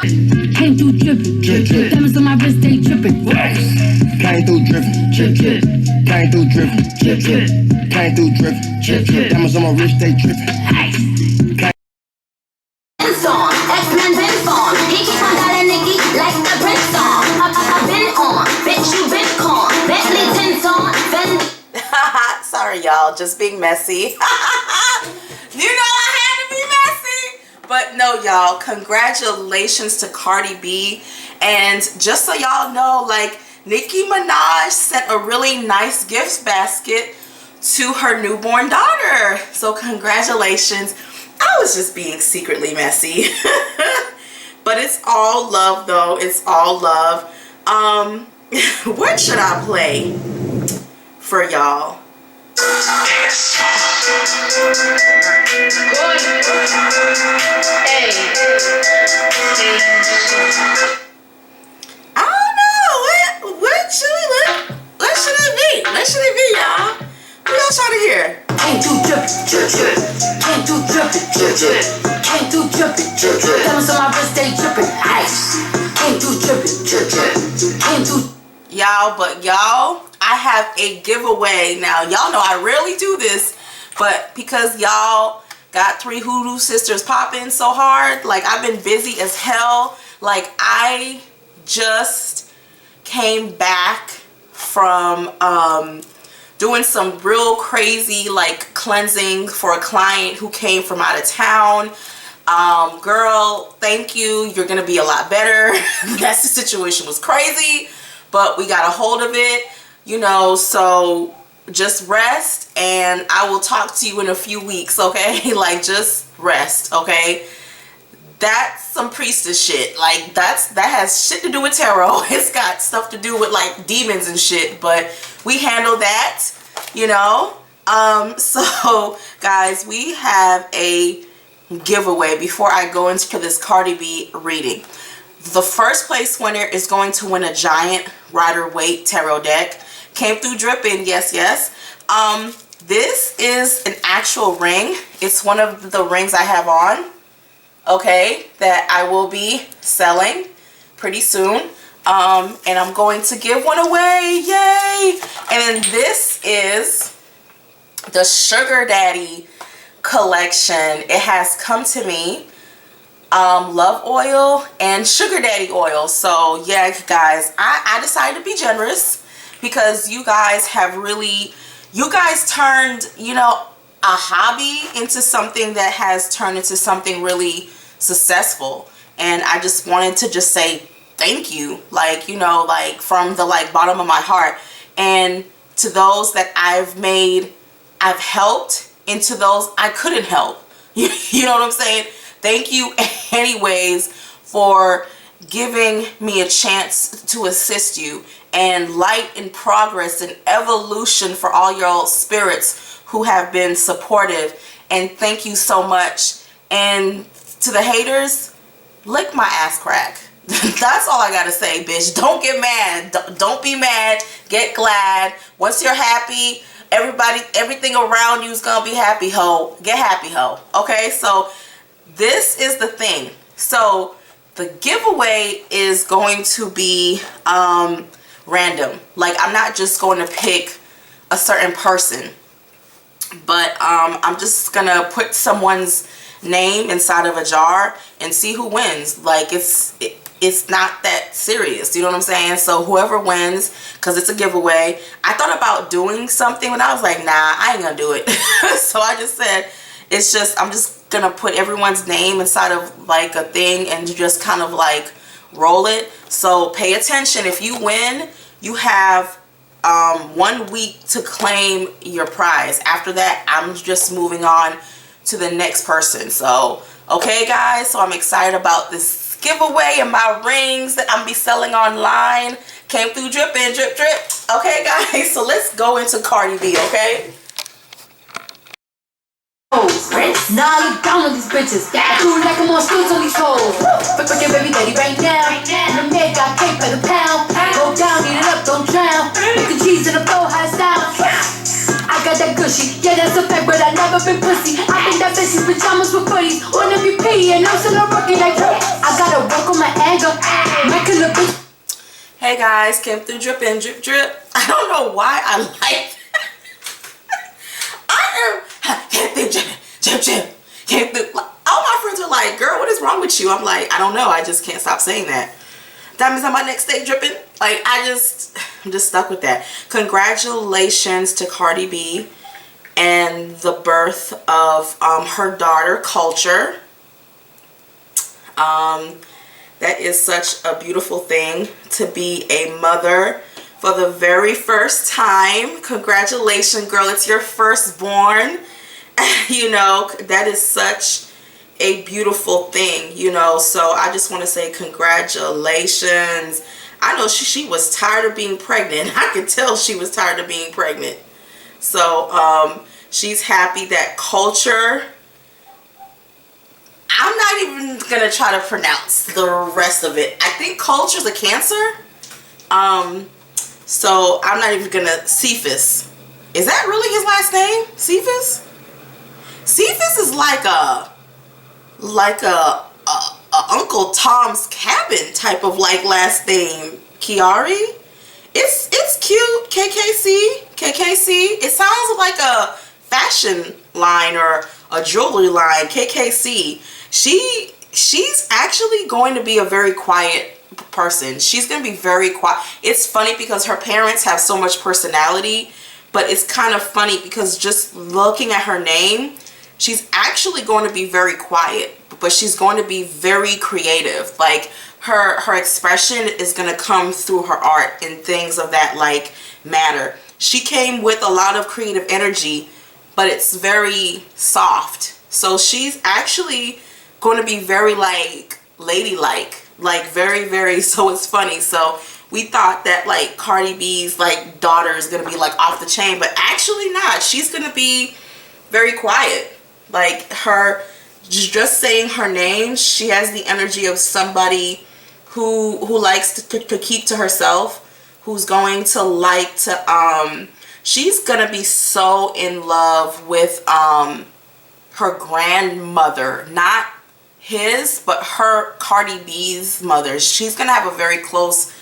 Came through drippin', drip, drip. Diamonds on my wrist, they drippin'. Came through drippin', drip, drip. Came through drippin', drip, drip. Came through drippin', drip, drip. Diamonds on my wrist, they drippin'. Song, X-Men been on. He keep on calling Nikki like the Prince song. I've been on, bitch, you been con. Bentley tints on, Fendi. Sorry, y'all, just being messy. You know I had to be messy. But no, y'all, congratulations to Cardi B. And just so y'all know, like, Nicki Minaj sent a really nice gift basket to her newborn daughter. So congratulations. I was just being secretly messy. But it's all love though. It's all love. What should I play for y'all? I don't know. What should we look? What should it be? What should it be, y'all? What y'all trying to hear? Came through drippin', drip, drip. Came through drippin', drip, drip. Came through drippin', drip, drip. Diamonds on my wrist, they drippin'. Ice. Came through drippin', drip, drip. Came through. Y'all, but y'all, I have a giveaway now. Y'all know I rarely do this, but because y'all got 3 Hoodoo Sisters popping so hard, like I've been busy as hell. Like I just came back from doing some real crazy like cleansing for a client who came from out of town. Girl, thank you. You're gonna be a lot better. That situation was crazy, but we got a hold of it, you know, so just rest and I will talk to you in a few weeks, okay? Like just rest, okay? That's some priestess shit. Like that has shit to do with tarot. It's got stuff to do with like demons and shit, but we handle that, you know. So guys, we have a giveaway before I go into this Cardi B reading. The first place winner is going to win a giant Rider-Waite tarot deck. Came through dripping, yes, yes. This is an actual ring. It's one of the rings I have on, okay, that I will be selling pretty soon. And I'm going to give one away, yay! And then this is the Sugar Daddy collection. It has come to me, love oil and sugar daddy oil. So yeah, guys, I decided to be generous because you guys have really, you guys turned, you know, a hobby into something that has turned into something really successful. And I just wanted to just say thank you, like, you know, like from the like bottom of my heart. And to those that I've helped, and to those I couldn't help. You know what I'm saying? Thank you anyways for giving me a chance to assist you, and light and progress and evolution for all your spirits who have been supportive. And thank you so much. And to the haters, lick my ass crack. That's all I gotta say, bitch. Don't get mad. Don't be mad. Get glad. Once you're happy, everything around you is gonna be happy, ho. Get happy, ho. Okay, so this is the thing. So the giveaway is going to be random. Like I'm not just going to pick a certain person, but I'm just gonna put someone's name inside of a jar and see who wins. Like it's not that serious, you know what I'm saying? So whoever wins, because it's a giveaway. I thought about doing something, but I was like, nah, I ain't gonna do it. So I just said, I'm just gonna put everyone's name inside of like a thing and just kind of like roll it. So pay attention. If you win, you have 1 week to claim your prize. After that, I'm just moving on to the next person. So okay guys, so I'm excited about this giveaway and my rings that I'm be selling online. Came through dripping, drip drip. Okay guys, so let's go into Cardi B, okay? Nah, look down on these bitches. I do like I'm on skills on these hoes. Fuck your baby daddy right now. And the maid got cake by the pound. Go down, eat it up, don't drown. Put the cheese in the flow, high sound. I got that gushy, yeah, that's a fact, but I never been pussy. I think that bitch is pajamas with buddies. On MVP, and I'm still a rookie like, I gotta work on my Hey guys, came through dripping, drip drip. I don't know why I like came through dripping, drip drip. Came through. All my friends are like, girl, what is wrong with you? I'm like, I don't know. I just can't stop saying that. Diamonds on my neck stay dripping. Like, I'm just stuck with that. Congratulations to Cardi B and the birth of her daughter, Kulture. That is such a beautiful thing to be a mother for the very first time. Congratulations, girl. It's your firstborn. You know, that is such a beautiful thing, you know. So I just want to say congratulations. I know she was tired of being pregnant. I could tell she was tired of being pregnant. So she's happy that Kulture, I'm not even gonna try to pronounce the rest of it. I think Kulture's a Cancer. So I'm not even gonna. Cephas. Is that really his last name? Cephas? Cephas is like a Uncle Tom's Cabin type of like last name. Kiari. It's cute. KKC. It sounds like a fashion line or a jewelry line. KKC. She's actually going to be a very quiet person. She's going to be very quiet. It's funny because her parents have so much personality, but it's kind of funny because just looking at her name, she's actually going to be very quiet, but she's going to be very creative. Like her expression is going to come through her art and things of that like matter. She came with a lot of creative energy, but it's very soft. So she's actually going to be very like ladylike, like very, so it's funny. So we thought that like Cardi B's like daughter is going to be like off the chain, but actually not. She's going to be very quiet. Like her, just saying her name, she has the energy of somebody who likes to keep to herself, who's going to like to, she's going to be so in love with her grandmother, not his, but her, Cardi B's mother. She's gonna have a very close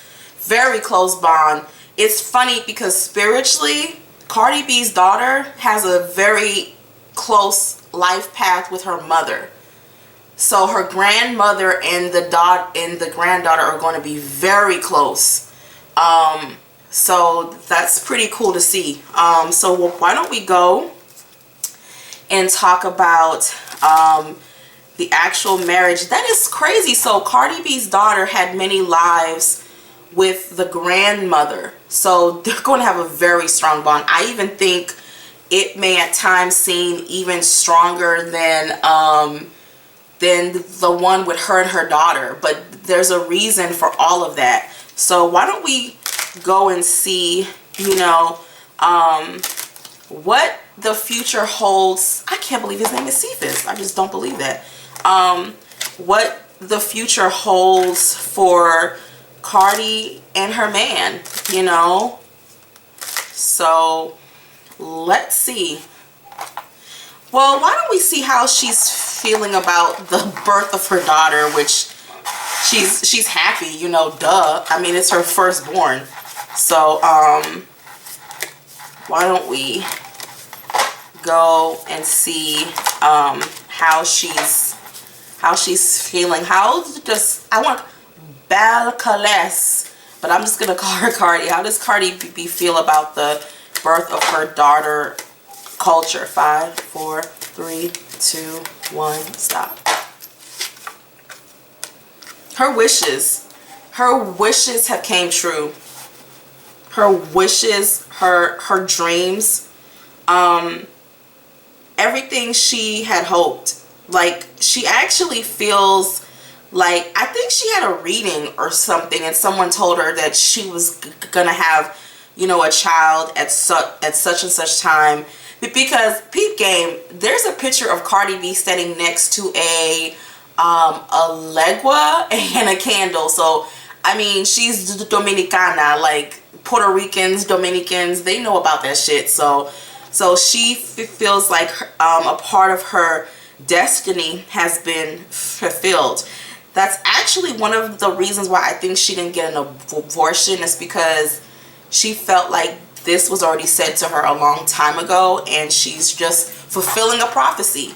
bond. It's funny because spiritually, Cardi B's daughter has a very close life path with her mother. So her grandmother and the granddaughter are going to be very close. So that's pretty cool to see. So why don't we go and talk about the actual marriage. That is crazy. So Cardi B's daughter had many lives with the grandmother, so they're going to have a very strong bond. I even think it may at times seem even stronger than the one with her and her daughter, but there's a reason for all of that. So why don't we go and see, you know, what the future holds. I can't believe his name is Cephas. I just don't believe that. What the future holds for Cardi and her man, you know. So let's see. Well, why don't we see how she's feeling about the birth of her daughter, which she's happy, you know, duh. I mean, it's her firstborn. So why don't we go and see how she's feeling. I want Balcales, but I'm just gonna call her Cardi. How does Cardi B feel about the birth of her daughter, Kulture? 5, 4, 3, 2, 1, stop. Her wishes have came true. Her wishes, her dreams, everything she had hoped. Like, she actually feels like, I think she had a reading or something, and someone told her that she was gonna have, you know, a child at such and such time. Because peep game, there's a picture of Cardi B standing next to a legua and a candle. So I mean, she's Dominicana, like Puerto Ricans, Dominicans, they know about that shit. So she feels like a part of her destiny has been fulfilled. that's actually one of the reasons why I think she didn't get an abortion, is because she felt like this was already said to her a long time ago, and she's just fulfilling a prophecy.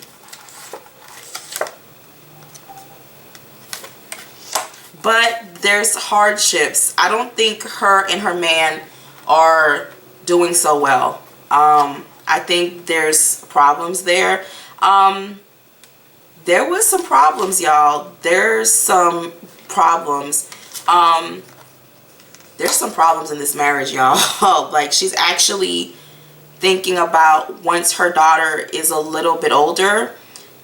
But there's hardships. I don't think her and her man are doing so well. I think there's problems there. There was some problems, y'all. There's some problems. There's some problems in this marriage, y'all. Like, she's actually thinking about, once her daughter is a little bit older,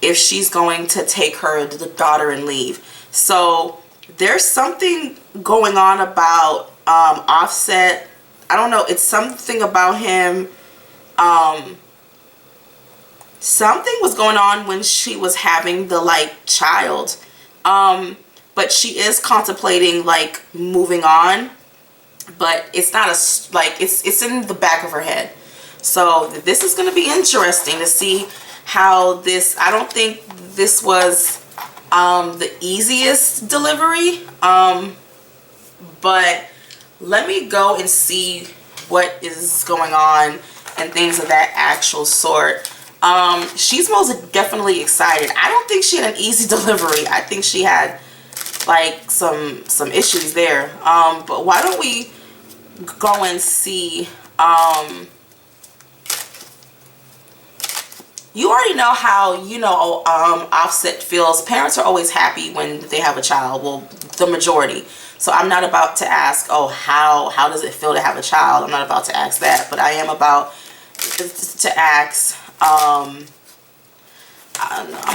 if she's going to take her daughter and leave. So there's something going on about Offset. I don't know. It's something about him. Something was going on when she was having the child. But she is contemplating moving on. But it's not it's in the back of her head. So this is going to be interesting to see how this. I don't think this was the easiest delivery, but let me go and see what is going on and things of that actual sort. She's most definitely excited. I don't think she had an easy delivery. I think she had some issues there. But why don't we go and see. You already know how, Offset feels. Parents are always happy when they have a child. Well, the majority. So I'm not about to ask, oh, how does it feel to have a child? I'm not about to ask that. But I am about to ask, I'm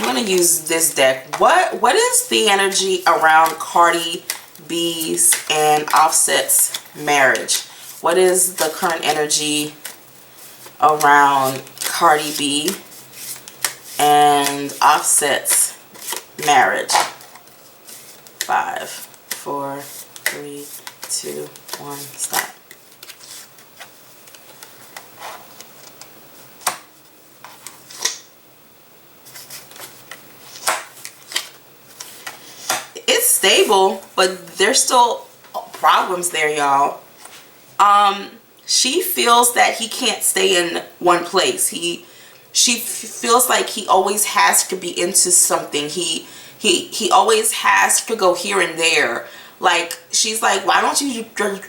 going to use this deck. What is the energy around Cardi B's and Offset's marriage? What is the current energy around Cardi B and Offset's marriage? 5, 4, 3, 2, 1, stop. It's stable, but there's still problems there, y'all. She feels that he can't stay in one place. She feels like he always has to be into something. He always has to go here and there. Like, she's like, why don't you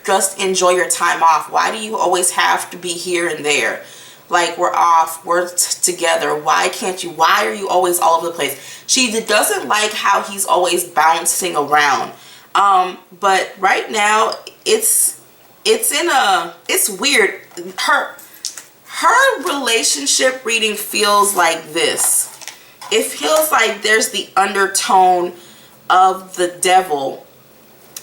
just enjoy your time off? Why do you always have to be here and there? Like, we're off, we're together. Why can't you? Why are you always all over the place? She doesn't like how he's always bouncing around. But right now, it's weird. Her relationship reading feels like this. It feels like there's the undertone of the devil,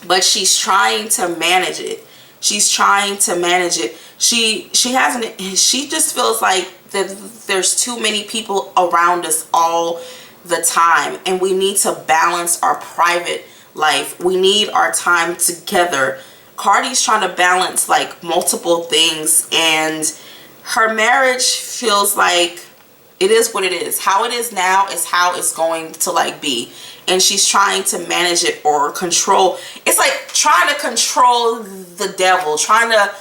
but she's trying to manage it. She's trying to manage it. She just feels like that there's too many people around us all the time, and we need to balance our private life. We need our time together. Cardi's trying to balance multiple things, and her marriage feels like it is what it is. How it is now is how it's going to be, and she's trying to manage it or control. It's like trying to control the devil, trying to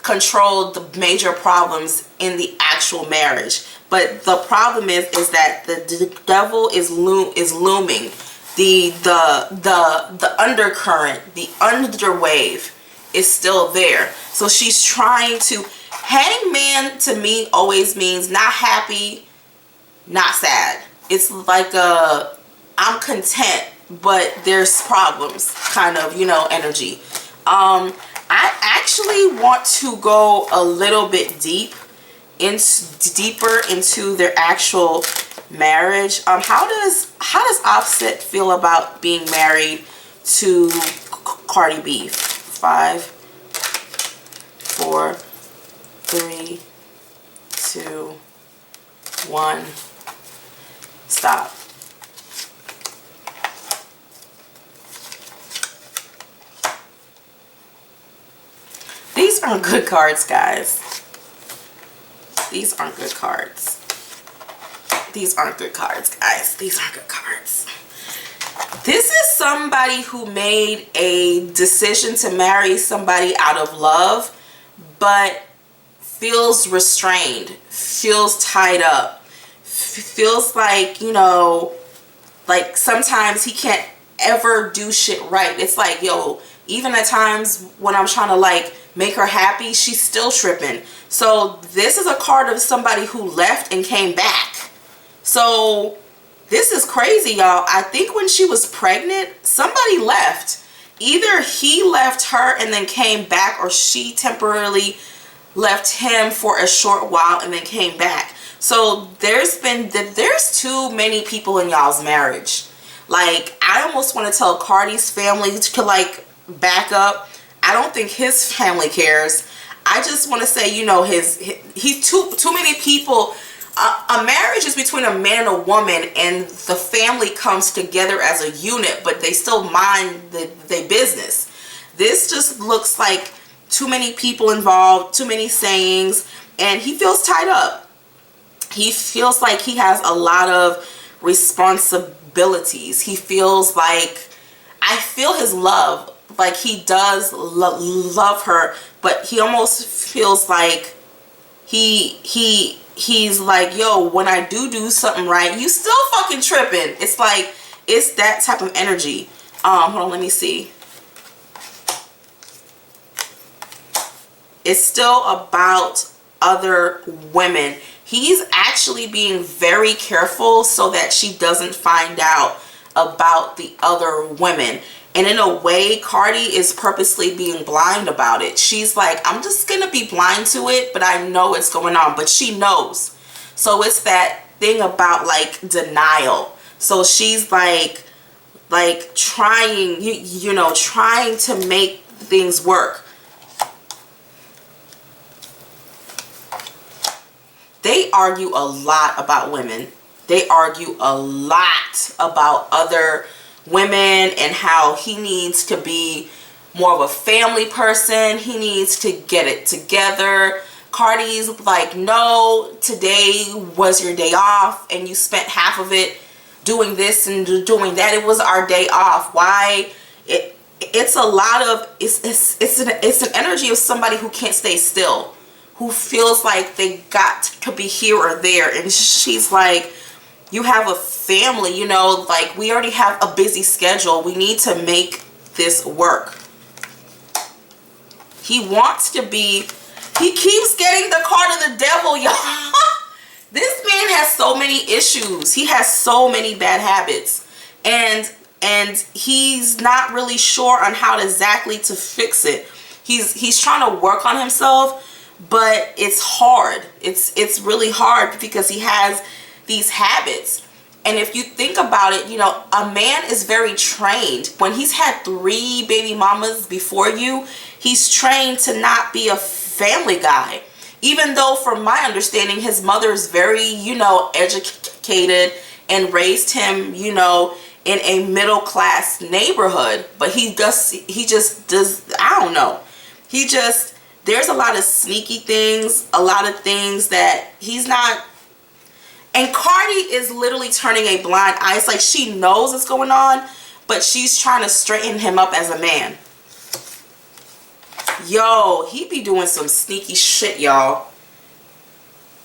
control the major problems in the actual marriage. But the problem is that the devil is looming. The undercurrent, the underwave is still there. So she's trying to. Hangman to me always means not happy, not sad. It's like I'm content, but there's problems kind of, energy. I actually want to go a little bit deeper into their actual marriage. How does Offset feel about being married to Cardi B? 5, 4, 3, 2, 1, stop. These aren't good cards, guys. These aren't good cards. These aren't good cards, guys. These aren't good cards. This is somebody who made a decision to marry somebody out of love, but feels restrained, feels tied up, feels like, you know, like sometimes he can't ever do shit right. It's like, yo, even at times when I'm trying to like make her happy, she's still tripping. So this is a card of somebody who left and came back. So this is crazy, y'all. I think when she was pregnant, somebody left. Either he left her and then came back, or she temporarily left him for a short while and then came back. So there's too many people in y'all's marriage. Like, I almost want to tell Cardi's family to like back up. I don't think his family cares. I just want to say, you know, he's too many people. A marriage is between a man and a woman, and the family comes together as a unit, but they still mind their business. This just looks like too many people involved, too many sayings, and he feels tied up. He feels like he has a lot of responsibilities. He feels like, I feel his love, like he does love her, but he almost feels like he's like, yo, when I do something right, you still fucking tripping. It's like, it's that type of energy. Hold on, let me see. It's still about other women. He's actually being very careful so that she doesn't find out about the other women. And in a way, Cardi is purposely being blind about it. She's like, I'm just gonna be blind to it, but I know it's going on. But she knows. So it's that thing about like denial. So she's like trying, you know, trying to make things work. They argue a lot about women. They argue a lot about other women and how he needs to be more of a family person. He needs to get it together. Cardi's like, no, today was your day off and you spent half of it doing this and doing that. It was our day off. Why? It's a lot of, it's an energy of somebody who can't stay still, who feels like they got to be here or there. And she's like, you have a family, you know, like we already have a busy schedule. We need to make this work. He wants to be, he keeps getting the card of the devil, y'all. This man has so many issues. He has so many bad habits. And he's not really sure on how exactly to fix it. He's trying to work on himself, but it's hard. It's really hard because he has these habits. And if you think about it, you know, a man is very trained. When he's had 3 baby mamas before you, he's trained to not be a family guy. Even though, from my understanding, his mother is very, you know, educated and raised him, you know, in a middle class neighborhood. But he just does, I don't know. There's a lot of sneaky things, a lot of things that he's not. And Cardi is literally turning a blind eye. It's like she knows what's going on, but she's trying to straighten him up as a man. Yo, he be doing some sneaky shit, y'all.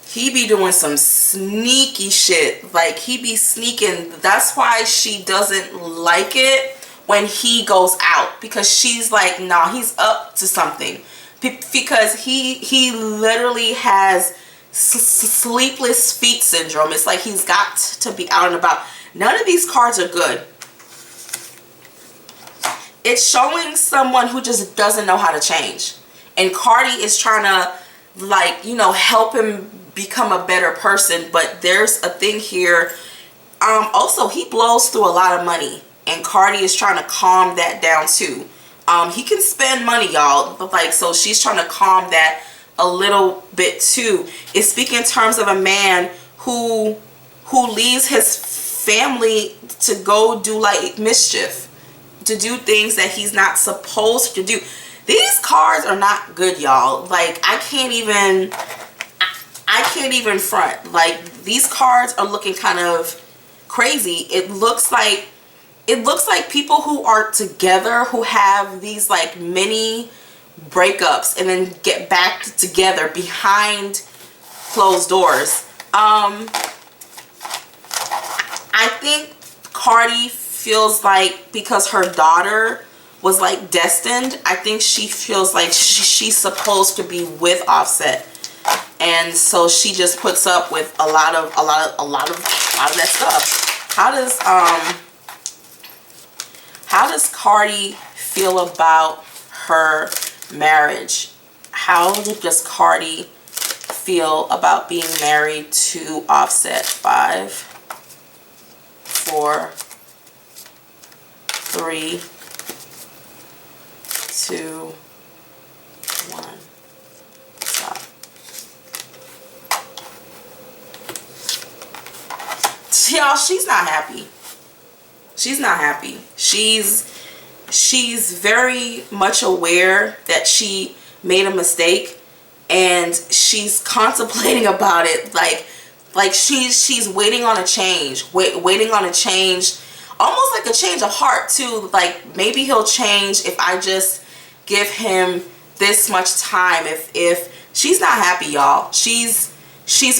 He be doing some sneaky shit. Like, he be sneaking. That's why she doesn't like it when he goes out. Because she's like, nah, he's up to something. Because he literally has sleepless feet syndrome. It's like he's got to be out and about. None of these cards are good. It's showing someone who just doesn't know how to change. And Cardi is trying to, like, you know, help him become a better person. But there's a thing here. Also, he blows through a lot of money. And Cardi is trying to calm that down too. He can spend money, y'all. Like, so she's trying to calm that a little bit too. It's speaking in terms of a man who leaves his family to go do like mischief, to do things that he's not supposed to do. These cards are not good, y'all. Like, I can't even front. Like, these cards are looking kind of crazy. It looks like it looks like people who are together, who have these like mini breakups and then get back together behind closed doors. I think Cardi feels like, because her daughter was like destined, I think she feels like she's supposed to be with Offset, and so she just puts up with a lot of that stuff. How does Cardi feel about her marriage? How does Cardi feel about being married to Offset? 5, 4, 3, 2, 1. Stop. Y'all, she's not happy. She's not happy. She's very much aware that she made a mistake, and she's contemplating about it. Like she's waiting on a change, waiting on a change, almost like a change of heart too. Like, maybe he'll change if I just give him this much time. If she's not happy, y'all, she's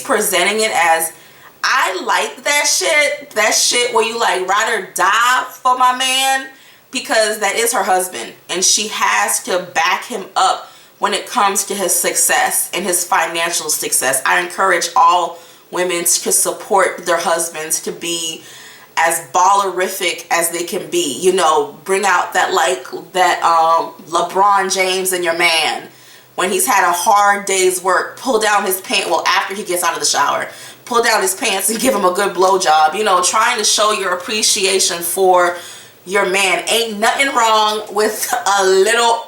presenting it as, I like that shit where you like ride or die for my man, because that is her husband, and she has to back him up when it comes to his success and his financial success. I encourage all women to support their husbands to be as ballerific as they can be. You know, bring out that LeBron James in your man. When he's had a hard day's work, pull down his pants. Well, after he gets out of the shower, pull down his pants and give him a good blowjob. You know, trying to show your appreciation for your man. Ain't nothing wrong with a little,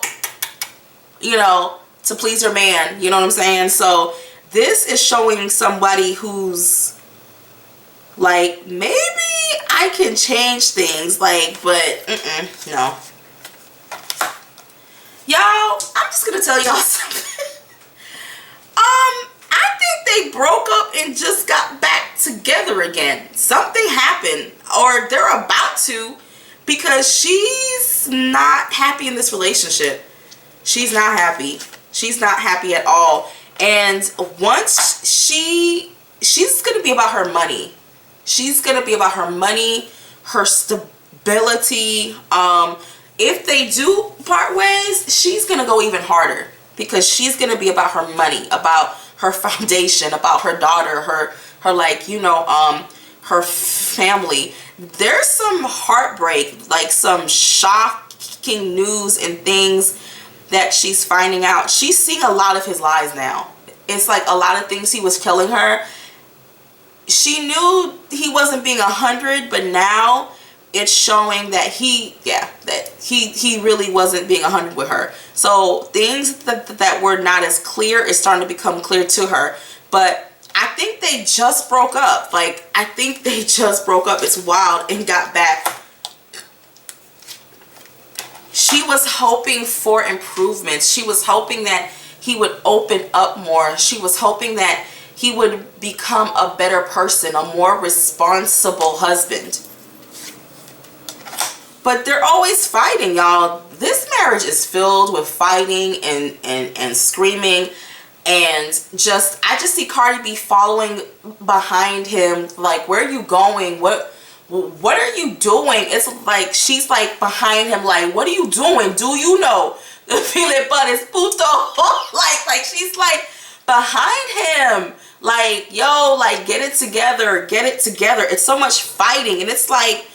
you know, to please your man. You know what I'm saying? So this is showing somebody who's like, maybe I can change things, like, but no. Y'all, I'm just gonna tell y'all something. I think they broke up and just got back together again. Something happened, or they're about to, because she's not happy in this relationship. She's not happy. She's not happy at all. And once she's gonna be about her money. She's gonna be about her money, her stability. If they do part ways, she's gonna go even harder, because she's gonna be about her money, about her foundation, about her daughter, her like, you know, her family. There's some heartbreak, like some shocking news and things that she's finding out. She's seeing a lot of his lies now. It's like a lot of things he was killing her. She knew he wasn't being 100, but now it's showing that he really wasn't being 100 with her. So things that were not as clear is starting to become clear to her. But I think they just broke up. Like, I think they just broke up. It's wild, and got back. She was hoping for improvements. She was hoping that he would open up more. She was hoping that he would become a better person, a more responsible husband. But they're always fighting, y'all. This marriage is filled with fighting and screaming, and I just see Cardi B following behind him, like, where are you going? What are you doing? It's like she's like behind him, like, what are you doing? Do you know the feeling but is puto? like she's like behind him, like, yo, like, get it together, get it together. It's so much fighting, and it's like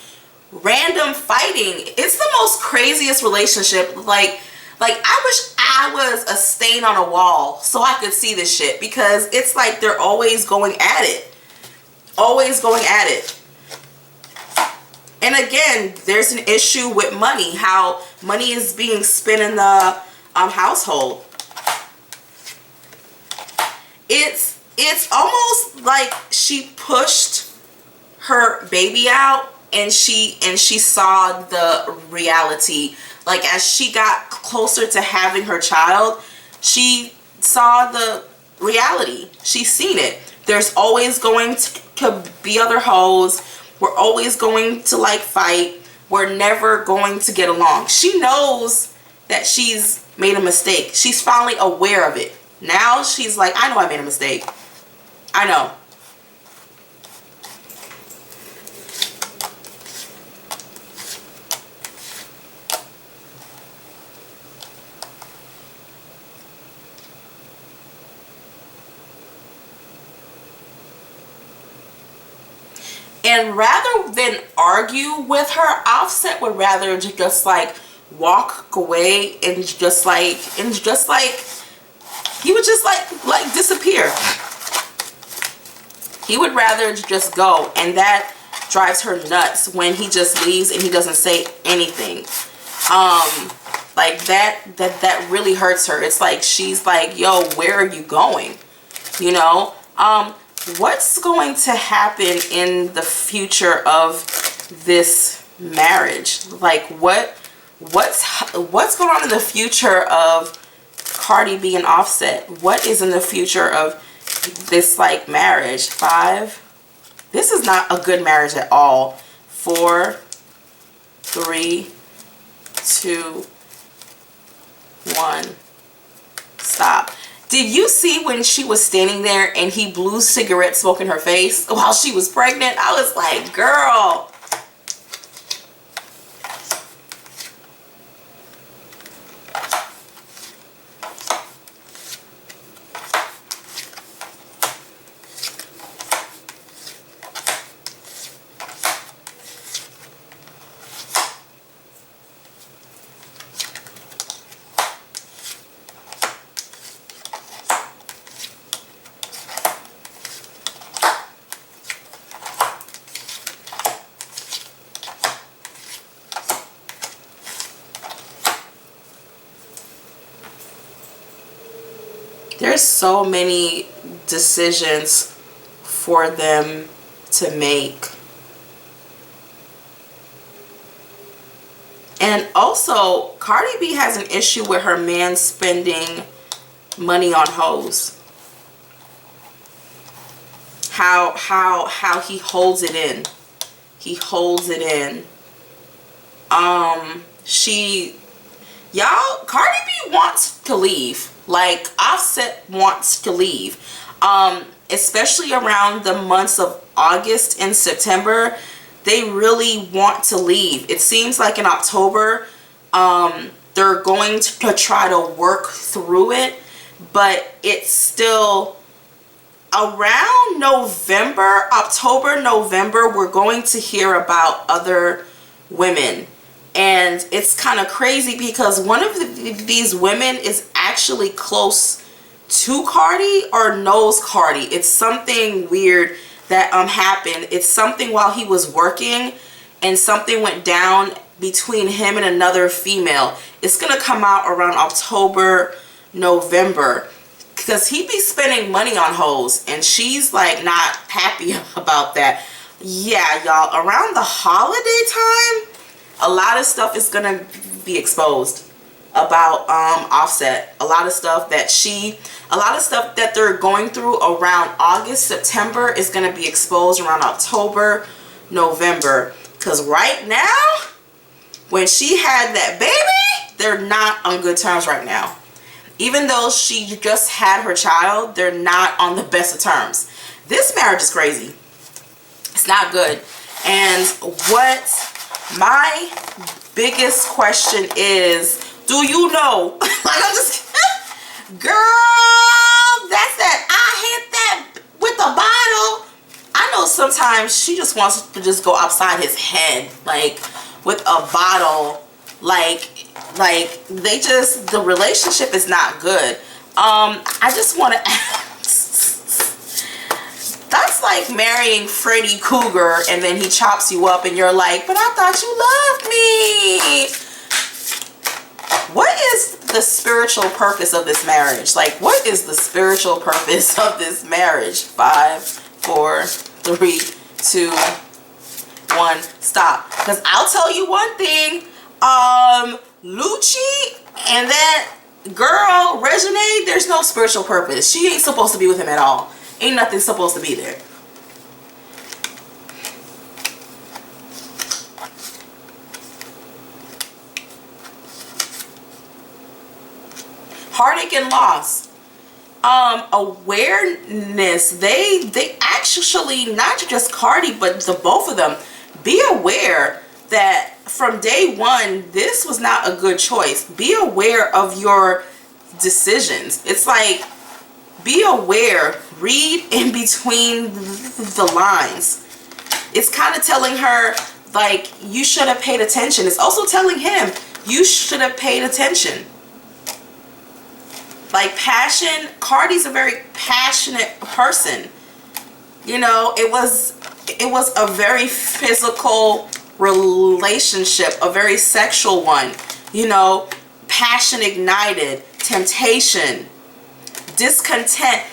random fighting. It's the most craziest relationship. Like I wish I was a stain on a wall so I could see this shit, because it's like they're always going at it. Always going at it. And again, there's an issue with money, how money is being spent in the household. It's almost like she pushed her baby out, and she saw the reality. Like, as she got closer to having her child, she saw the reality. She's seen it. There's always going to be other hoes. We're always going to like fight. were never going to get along. She knows that she's made a mistake. She's finally aware of it. Now she's like, I know I made a mistake. I know. And rather than argue with her, Offset would rather just like walk away and just like he would just like disappear. He would rather just go, and that drives her nuts when he just leaves and he doesn't say anything. Like that really hurts her. It's like she's like, yo, where are you going? You know? What's going to happen in the future of this marriage? Like what's going on in the future of Cardi B and Offset? What is in the future of this like marriage? 5. This is not a good marriage at all. 4, 3, 2, 1. Stop. Did you see when she was standing there and he blew cigarette smoke in her face while she was pregnant? I was like, girl. There's so many decisions for them to make. And also, Cardi B has an issue with her man spending money on hoes. How he holds it in. He holds it in. Y'all, Cardi B wants to leave. Like, Offset wants to leave. Especially around the months of August and September, they really want to leave. It seems like in October, they're going to try to work through it, but it's still around November, October, November, we're going to hear about other women. And it's kind of crazy because one of these women is actually close to Cardi or knows Cardi. It's something weird that happened. It's something while he was working, and something went down between him and another female. It's gonna come out around October, November, because he be spending money on hoes, and she's like not happy about that. Yeah, y'all, around the holiday time, a lot of stuff is gonna be exposed about Offset. A lot of stuff that they're going through around August, September is gonna be exposed around October, November. Because right now, when she had that baby, they're not on good terms right now. Even though she just had her child, they're not on the best of terms. This marriage is crazy. It's not good. And what my biggest question is, do you know? Like, I'm just, girl, that's that. I hit that with a bottle. I know sometimes she just wants to just go upside his head, like with a bottle. Like they just, the relationship is not good. I just want to ask, that's like marrying Freddy Cougar and then he chops you up and you're like, but I thought you loved me. What is the spiritual purpose of this marriage? Like, what is the spiritual purpose of this marriage? 5, 4, 3, 2, 1, stop. Because I'll tell you one thing, Lucci and that girl, Regine, there's no spiritual purpose. She ain't supposed to be with him at all. Ain't nothing supposed to be there. heartache and loss. Awareness. They actually, not just Cardi, but the both of them, be aware that from day one, this was not a good choice. Be aware of your decisions. It's like, be aware, read in between the lines. It's kind of telling her, like, you should have paid attention. It's also telling him, you should have paid attention. Like, passion, Cardi's a very passionate person. You know, it was a very physical relationship, a very sexual one. You know, passion ignited, temptation, discontent.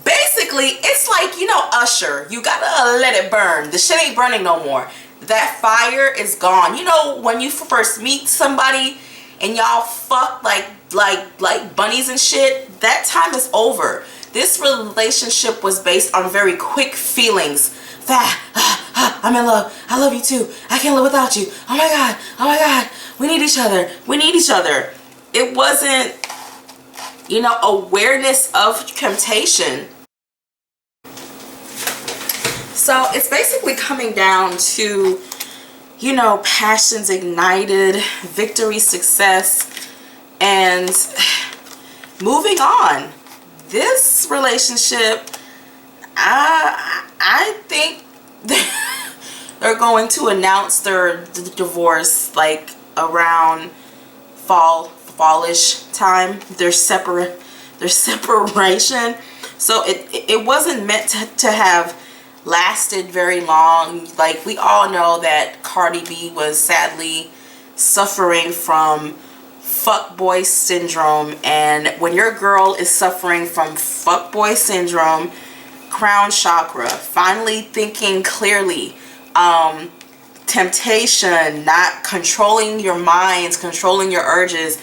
Basically, it's like, you know, Usher, you gotta let it burn. The shit ain't burning no more. That fire is gone. You know, when you first meet somebody and y'all fuck like bunnies and shit, that time is over. This relationship was based on very quick feelings. That I'm in love, I love you too, I can't live without you, oh my god, we need each other, we need each other. It wasn't, you know, awareness of temptation. So it's basically coming down to, you know, passions ignited, victory, success, and moving on. This relationship, I think they're going to announce their divorce like around fallish time. Their separation. So it wasn't meant to have lasted very long. Like, we all know that Cardi B was sadly suffering from fuckboy syndrome, and when your girl is suffering from fuckboy syndrome, crown chakra, finally thinking clearly, temptation, not controlling your minds, controlling your urges.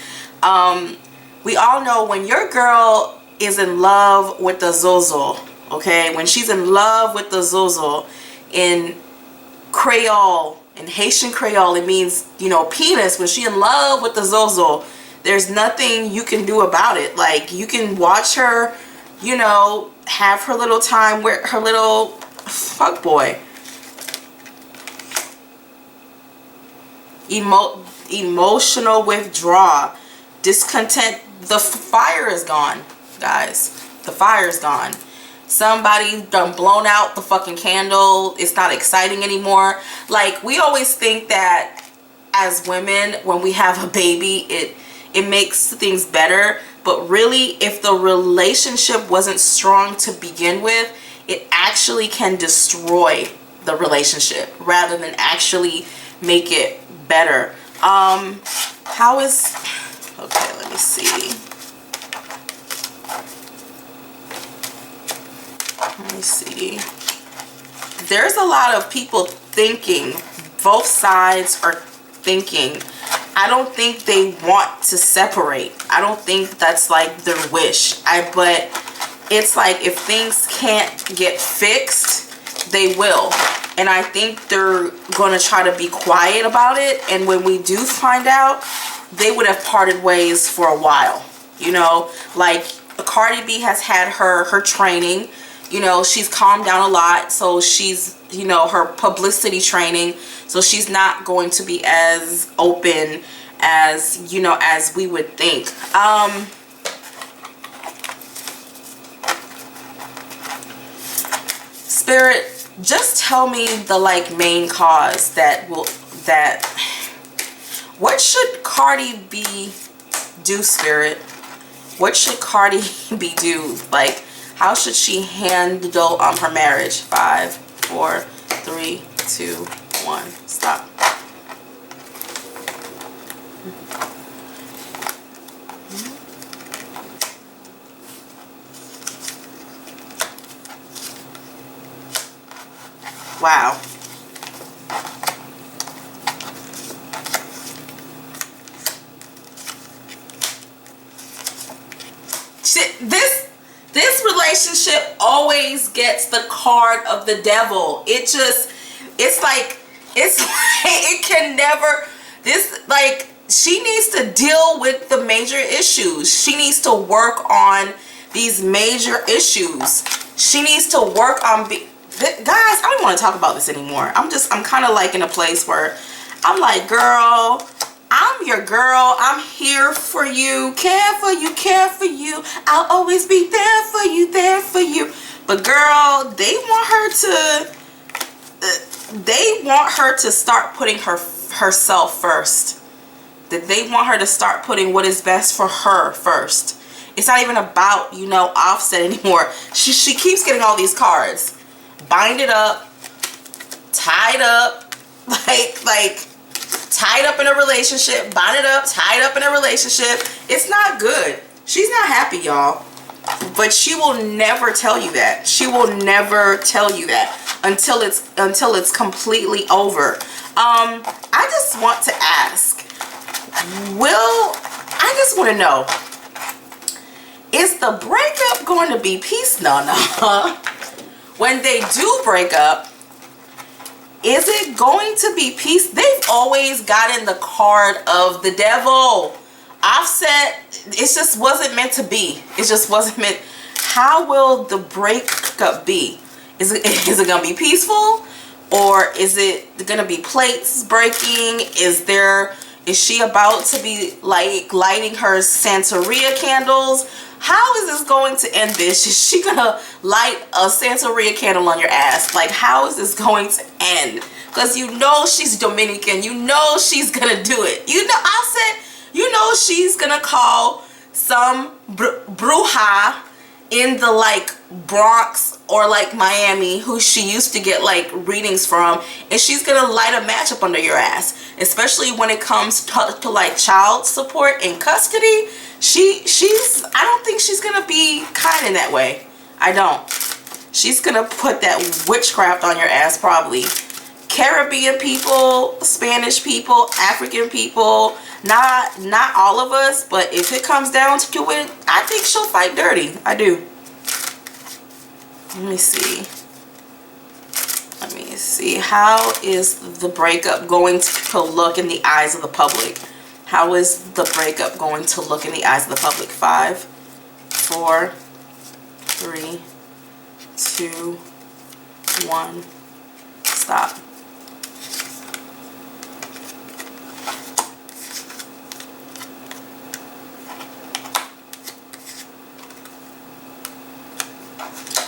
We all know when your girl is in love with the zozo, okay, when she's in love with the zozo, in Creole, in Haitian Creole, it means, you know, penis. When she's in love with the zozo, there's nothing you can do about it. Like, you can watch her, you know, have her little time with her little fuckboy. Emotional withdrawal, discontent. The fire is gone, guys. The fire is gone. Somebody done blown out the fucking candle. It's not exciting anymore. Like, we always think that as women, when we have a baby, it makes things better. But really, if the relationship wasn't strong to begin with, it actually can destroy the relationship rather than actually make it better. How is... Okay, let me see. Let me see. There's a lot of people thinking, both sides are thinking, I don't think they want to separate. I don't think that's like their wish. But it's like, if things can't get fixed, they will. And I think they're going to try to be quiet about it. And when we do find out, they would have parted ways for a while. You know, like Cardi B has had her training. You know, she's calmed down a lot. So she's, you know, her publicity training. So she's not going to be as open as, you know, as we would think. Spirit, just tell me the like main cause that what should Cardi B do, Spirit? What should Cardi B do? Like, how should she handle her marriage? 5, 4, 3, 2, 1. Stop. Wow. This relationship always gets the card of the devil. It's like it can never, this, like, she needs to deal with the major issues. She needs to work on these major issues. She needs to work on guys, I don't want to talk about this anymore. I'm kind of like in a place where I'm like, girl, I'm your girl. I'm here for you, care for you, care for you. I'll always be there for you, there for you. But girl, they want her to start putting herself first. That they want her to start putting what is best for her first. It's not even about, you know, Offset anymore. She keeps getting all these cards. Binded up, tied up, like tied up in a relationship, bonded up, tied up in a relationship. It's not good. She's not happy, y'all. But she will never tell you that. She will never tell you that until it's completely over. I just want to ask, I just want to know, is the breakup going to be peace? No. When they do break up, is it going to be peace? They've always gotten the card of the devil. Offset, it just wasn't meant to be. It just wasn't meant. How will the breakup be? Is it going to be peaceful? Or is it going to be plates breaking? Is she about to be like lighting her Santeria candles? How is this going to end this? Is she gonna light a Santeria candle on your ass? Like, how is this going to end? Because you know she's Dominican. You know she's gonna do it. You know, you know she's gonna call some bruja in the like Bronx or like Miami who she used to get like readings from, and she's gonna light a match up under your ass. Especially when it comes to like child support and custody. I don't think she's gonna be kind in that way. I don't. She's gonna put that witchcraft on your ass probably. Caribbean people, Spanish people, African people, not all of us, but if it comes down to it, I think she'll fight dirty. I do. Let me see. How is the breakup going to look in the eyes of the public? How is the breakup going to look in the eyes of the public? 5, 4, 3, 2, 1. Stop.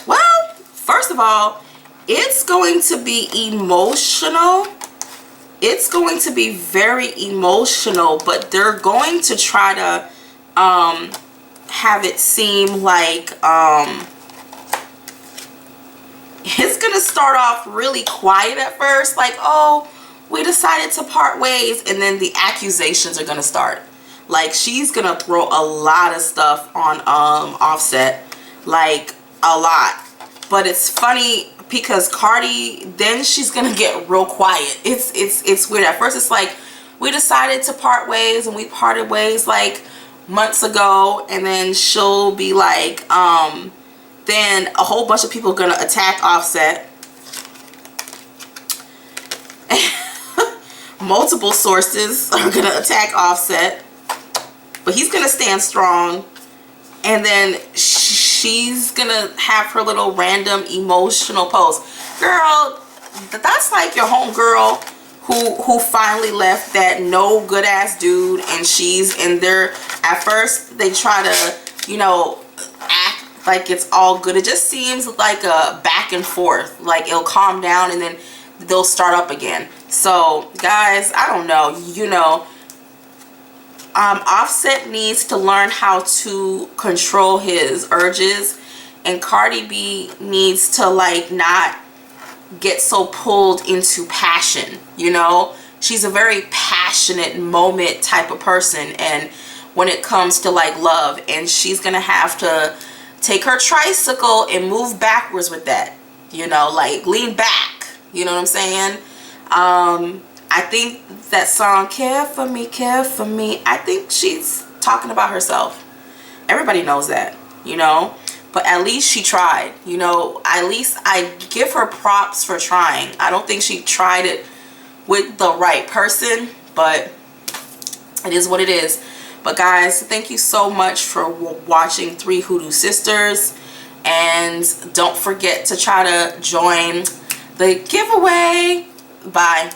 Well, first of all, it's going to be emotional. It's going to be very emotional, but they're going to try to have it seem like it's going to start off really quiet at first, like, oh, we decided to part ways, and then the accusations are going to start. Like, she's going to throw a lot of stuff on Offset, like a lot. But it's funny because Cardi, then she's gonna get real quiet. It's weird. At first it's like, we decided to part ways and we parted ways like months ago, and then she'll be like, then a whole bunch of people are gonna attack Offset. Multiple sources are gonna attack Offset, but he's gonna stand strong, and then she's gonna have her little random emotional post. Girl, that's like your homegirl who finally left that no good ass dude, and she's in there. At first they try to, you know, act like it's all good. It just seems like a back and forth. Like, it'll calm down and then they'll start up again. So guys, I don't know, you know, Offset needs to learn how to control his urges, and Cardi B needs to like not get so pulled into passion, you know. She's a very passionate moment type of person, and when it comes to like love, and she's gonna have to take her tricycle and move backwards with that, you know, like lean back, you know what I'm saying? I think that song, Care For Me, I think she's talking about herself. Everybody knows that, you know, but at least she tried, you know. At least I give her props for trying. I don't think she tried it with the right person, but It is what it is. But guys, thank you so much for watching 3 Hoodoo Sisters. And don't forget to try to join the giveaway. Bye.